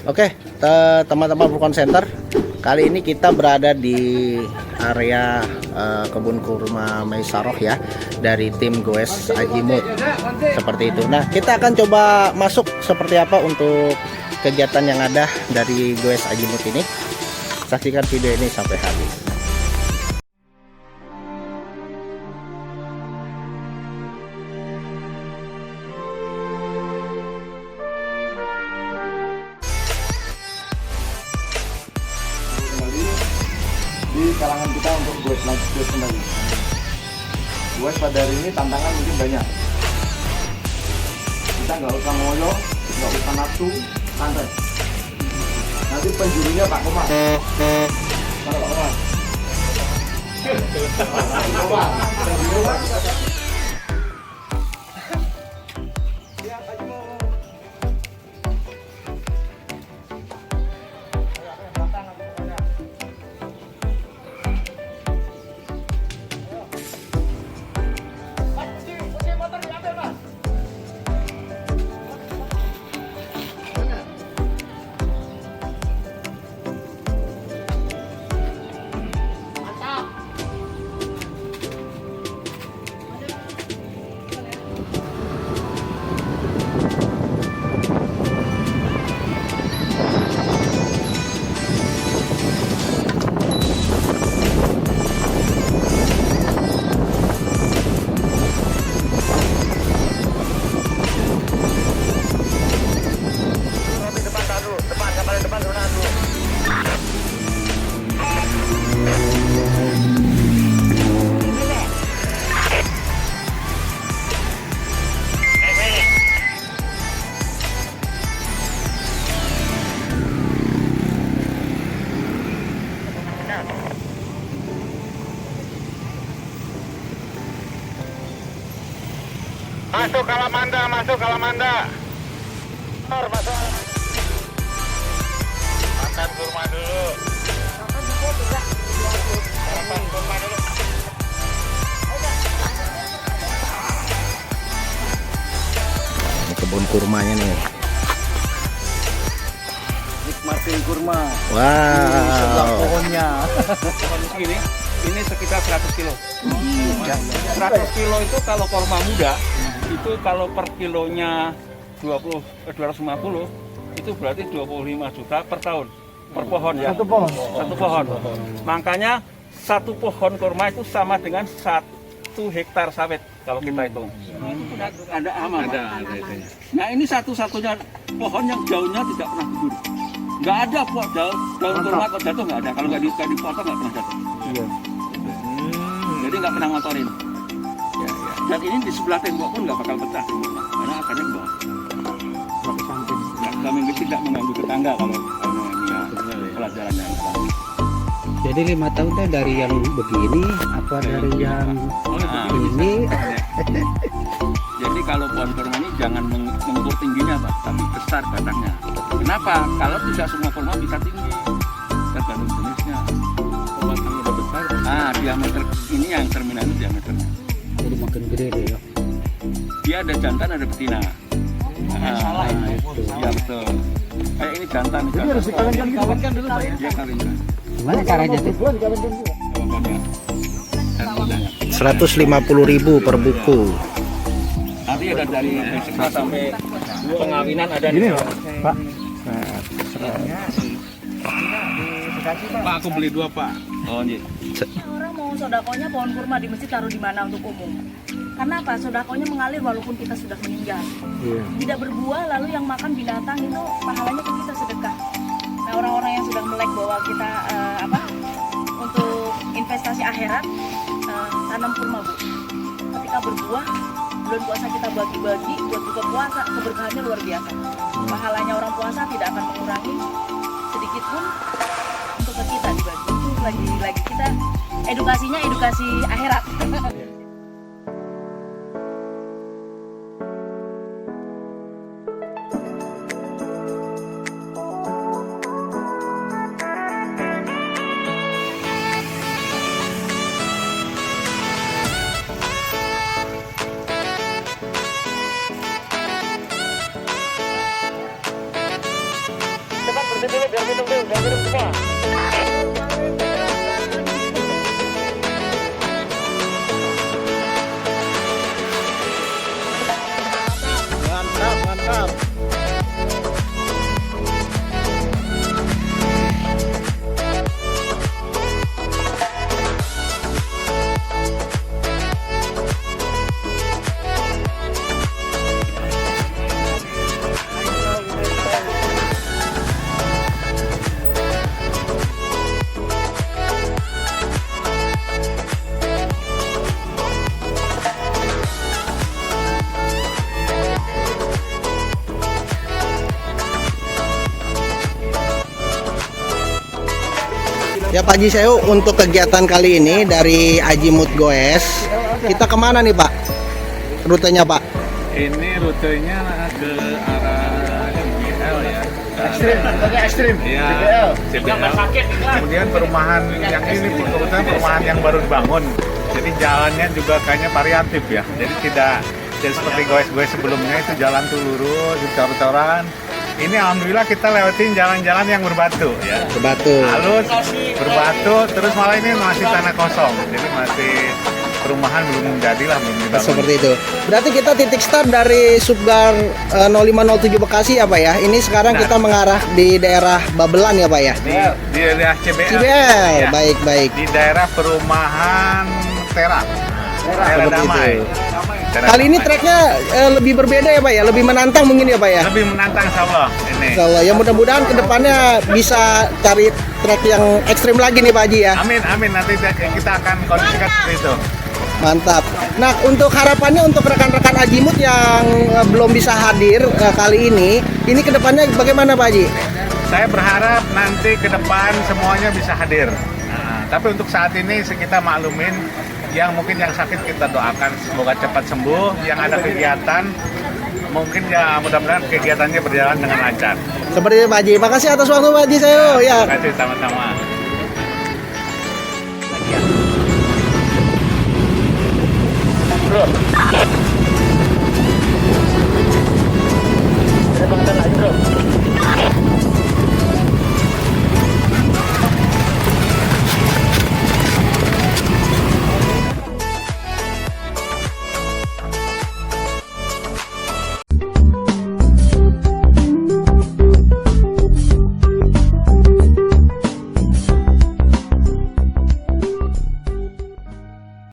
Oke, teman-teman Vulcan Center, kali ini kita berada di area kebun kurma Meisaroh ya, dari tim Goes Azimut seperti itu. Nah, kita akan coba masuk seperti apa untuk kegiatan yang ada dari Goes Azimut ini. Saksikan video ini sampai habis. Di kalangan kita untuk goes kembali. Goes pada hari ini tantangan mungkin banyak. Kita nggak usah ngoyo, nggak usah nafsu, santai. Nanti penjurinya Pak Komar. Mana Pak Komar? Masuk Kalamanda, masuk Kalamanda. Masuk. Makan kurma dulu. Makan kurma dulu. Ini kebun kurmanya nih. Nikmatin kurma. Wow. Sebelah pohonnya. Pohon segini, ini sekitar 100 kilo. 100 kilo itu kalau kurma muda, itu kalau per kilonya 250, itu berarti 25 juta per tahun. Per pohon ya. Satu pohon. Satu pohon. Makanya satu pohon kurma itu sama dengan 1 hektar sawit kalau kita hitung. Ada aman. Ada itu. Nah ini satu-satunya pohon yang daunnya tidak pernah gugur. Nggak ada daun kurma kalau jatuh nggak ada. Kalau nggak dipotong nggak pernah jatuh. Iya. Jadi nggak pernah ngotorin. Dan ini di sebelah tembok pun nggak bakal pecah karena akarnya di bawah. Kami tidak mengganggu tetangga kalau pelajaran yang salah. Jadi 5 tahun teh dari yang begini apa dari yang ini? Jadi kalau pohon kurma ini jangan mengukur tingginya Pak, tapi besar batangnya. Kenapa? Kalau tidak semua kurma bisa tinggi, tergantung jenisnya. Batangnya udah besar. Nah, diameter ini yang terminal itu diameternya. Jadi makin gede deh ya. Dia ada jantan ada betina. Salah itu. Ya betul. Kayak ini jantan. Jadi harus dikawinkan dulu Pak ya? Dia kawinkan. Gimana caranya tuh? Dikawinkan dulu. Pokoknya. 150.000 per buku. Nanti ada dari basic sampai pengawinan ada Gini nih. loh, Pak. Pak, aku beli 2 Pak. Oh iya. Orang mau sodakonya pohon kurma di masjid taruh di mana untuk umum? Karena apa? Sodakonya mengalir walaupun kita sudah meninggal. Iya. Tidak berbuah lalu yang makan binatang itu pahalanya ke kita sedekah. Nah orang-orang yang sudah melek bahwa kita untuk investasi akhirat tanam kurma Bu. Ketika berbuah bulan puasa kita bagi-bagi buat buka puasa, keberkahannya luar biasa. Pahalanya orang puasa tidak akan mengurangi sedikit pun untuk ke kita dibagi. Itu lagi kita edukasinya edukasi akhirat. Berhenti dulu, biar minum dulu, biar minum semua. Mantap, mantap. Ya Pak Haji Sehu, untuk kegiatan kali ini dari Azimut Goes, kita kemana nih Pak? Rutenya Pak? Ini rutenya ke arah GBL ya. Ekstrim. Iya, CBL. Kemudian perumahan yang ini kebetulan perumahan yang baru dibangun. Jadi jalannya juga kayaknya variatif ya. Jadi tidak seperti goes-goes sebelumnya itu jalan tuh lurus, cor-coran. Ini alhamdulillah kita lewatin jalan-jalan yang berbatu ya. Berbatu. Halus, berbatu, terus malah ini masih tanah kosong. Jadi masih perumahan belum jadilah, belum dibangun. Seperti itu. Berarti kita titik start dari Subgar 0507 Bekasi ya Pak ya. Ini sekarang Nah. kita mengarah di daerah Babelan ya Pak ya. Di daerah CBL. CBL, Ya. baik. Di daerah perumahan Tera. Tera Seperti Damai. itu. Tera Kali ini Damai. treknya lebih berbeda ya Pak ya, lebih menantang mungkin ya Pak ya. lebih menantang insya Allah ini. Insya Allah. Ya mudah-mudahan kedepannya bisa cari trek yang ekstrim lagi nih Pak Haji ya. Amin, amin. Nanti kita akan kondisikan seperti itu. Mantap. Nah, untuk harapannya untuk rekan-rekan Azimut yang belum bisa hadir kali ini kedepannya bagaimana Pak Haji? Saya berharap nanti ke depan semuanya bisa hadir. Nah, tapi untuk saat ini kita maklumin yang mungkin yang sakit kita doakan semoga cepat sembuh. Yang ada kegiatan mungkin ya mudah-mudahan kegiatannya berjalan dengan lancar. Seperti itu Pak Haji. Makasih atas waktu Pak Haji Sehu ya. Terima kasih sama-sama. Bro.